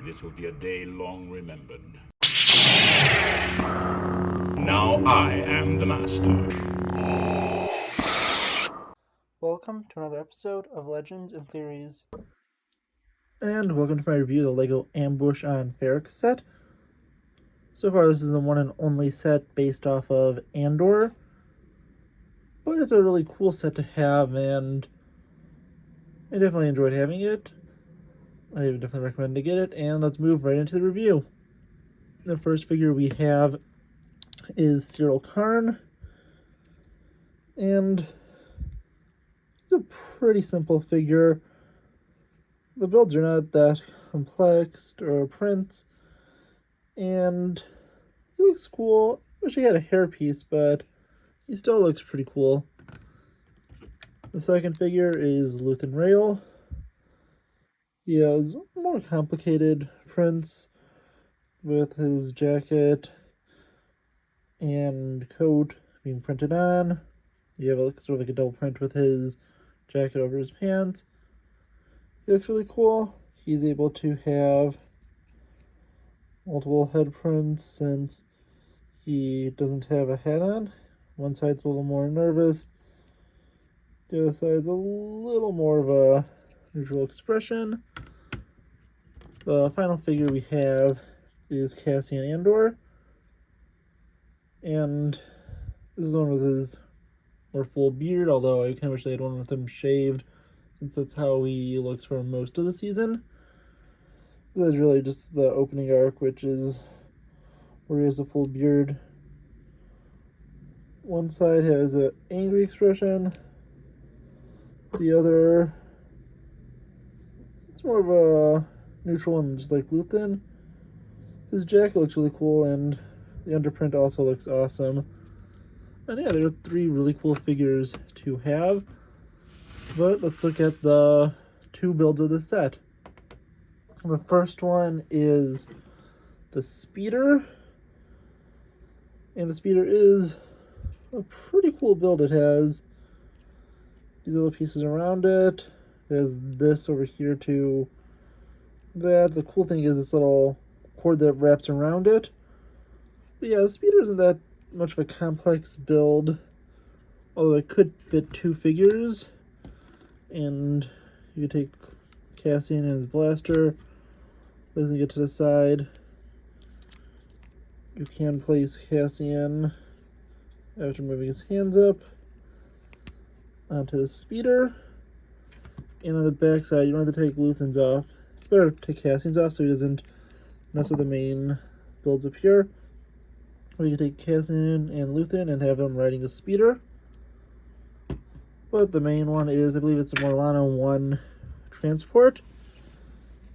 This will be a day long remembered. Now I am the master. Welcome to another episode of Legends and Theories. And welcome to my review of the LEGO Ambush on Ferrix set. So far this is the one and only set based off of Andor. But it's a really cool set to have, and I definitely enjoyed having it. I would definitely recommend to get it, and let's move right into the review. The first figure we have is Cyril Karn, and it's a pretty simple figure. The builds are not that complex or prints, and he looks cool. Wish he had a hairpiece, but he still looks pretty cool. The second figure is Luthen Rail. He has more complicated prints with his jacket and coat being printed on. You have sort of like a double print with his jacket over his pants. He looks really cool. He's able to have multiple head prints since he doesn't have a hat on. One side's a little more nervous. The other side's a little more of a neutral expression. The final figure we have is Cassian Andor. And this is one with his more full beard, although I kind of wish they had one with him shaved, since that's how he looks for most of the season. That's really just the opening arc, which is where he has a full beard. One side has an angry expression. The other, it's more of a neutral one, just like Luthen. His jacket looks really cool, and the underprint also looks awesome. And yeah, there are three really cool figures to have. But let's look at the two builds of the set. The first one is the Speeder. And the Speeder is a pretty cool build. It has these little pieces around it. It has this over here to that. The cool thing is this little cord that wraps around it. But yeah, the Speeder isn't that much of a complex build, although it could fit two figures. And you could take Cassian and his blaster, placing it to the side. You can place Cassian after moving his hands up onto the Speeder. And on the back side, you don't have to take Luthen's off. It's better to take Cassian's off so he doesn't mess with the main builds up here. Or you can take Cassian and Luthen and have them riding the Speeder. But the main one is, I believe it's a Morlano 1 transport.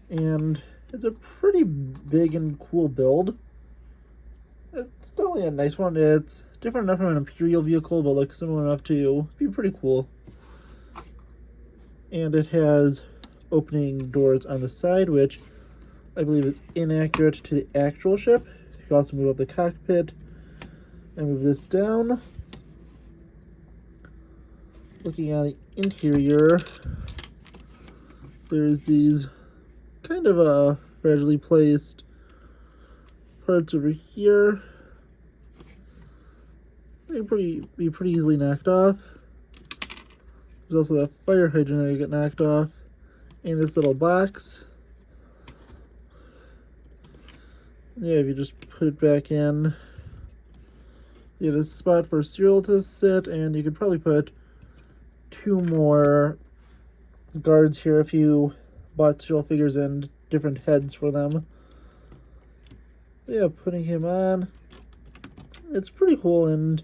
And it's a pretty big and cool build. It's definitely a nice one. It's different enough from an Imperial vehicle, but looks similar enough to be pretty cool. And it has opening doors on the side, which I believe is inaccurate to the actual ship. You can also move up the cockpit and move this down. Looking at the interior, there's these kind of fragilely placed parts over here. They can be pretty easily knocked off. There's also that fire hydrant that you get knocked off, and this little box. Yeah, if you just put it back in, you have a spot for Cyril to sit, and you could probably put two more guards here if you bought Cyril figures and different heads for them. Yeah, putting him on, it's pretty cool, and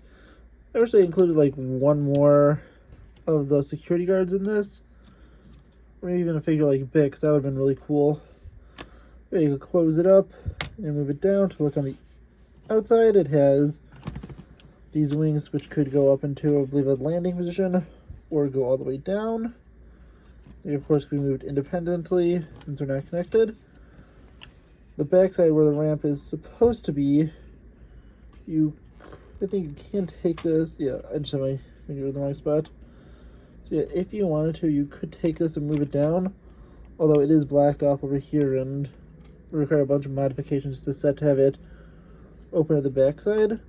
I wish they included like one more of the security guards in this, or maybe even a figure like Bix. That would have been really cool. Yeah, you could close it up and move it down to look on the outside. It has these wings which could go up into, I believe, a landing position or go all the way down. They of course can be moved independently since they're not connected. The backside where the ramp is supposed to be, I think you can take this. Yeah, I just have my finger in the wrong spot. So yeah, if you wanted to, you could take this and move it down, although it is blacked off over here and require a bunch of modifications to set to have it open at the back side.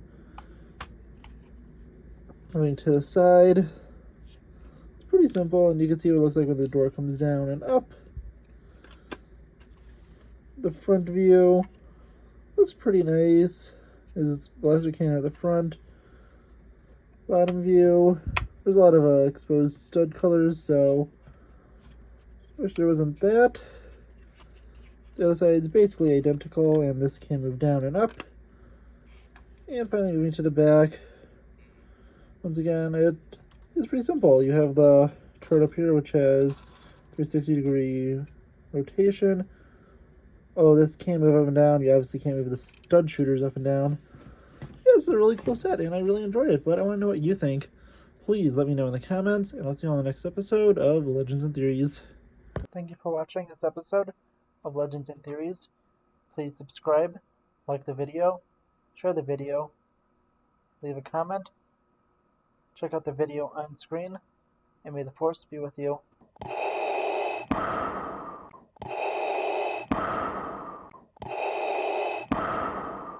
Coming to the side, it's pretty simple, and you can see what it looks like when the door comes down and up. The front view looks pretty nice. There's blaster cannon at the front. Bottom view, there's a lot of exposed stud colors, so wish there wasn't that. The other side's basically identical, and this can move down and up. And finally moving to the back. Once again, it is pretty simple. You have the turret up here, which has 360-degree rotation. Oh, this can't move up and down. You obviously can't move the stud shooters up and down. Yeah, this is a really cool set, and I really enjoyed it, but I want to know what you think. Please let me know in the comments, and I'll see you on the next episode of Legends and Theories. Thank you for watching this episode of Legends and Theories. Please subscribe, like the video, share the video, leave a comment, check out the video on screen, and may the Force be with you.